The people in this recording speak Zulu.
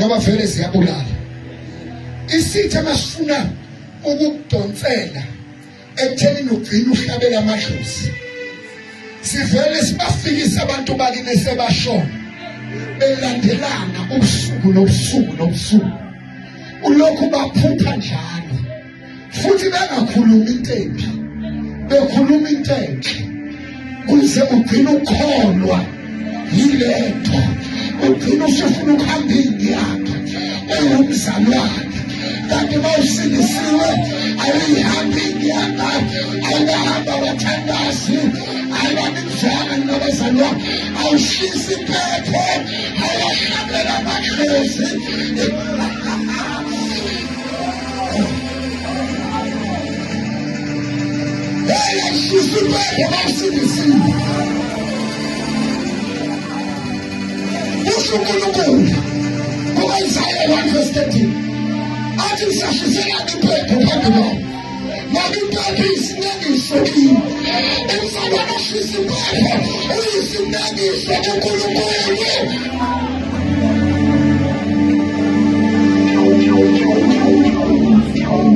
ngoba vele ziyabulala. Isitha masifuna ukukudonsela ekuthenini ugcina uhlabela amadlozi, sivele sibafikisa abantu bakini sebashona belandelana ubusuku nobusuku nobusuku, ulokhu baphupha njalo futhi bengakhulumi into embi, bekhuluma into enhle kuze ugcine ukholwa yilento, ugcine usufuna ukuhamba iy'nyanga ewumzalwane. Kanti mawusilisiwe ayihambi iy'nyanga, ayibahamba abathandazi, ayibamimzwana nabazalwane, awushisi impepho, awahlabela amadlozi. Ayashisa impepho mawusilisiwe. Usho uNkulunkulu ngoIsaiah 1:13 athi siyashiselana impepho phambi kwawo, ngoba impepho iyisinengiso kimi. Umzalwane oshisa impepho uyisinengiso kuNkulunkulu.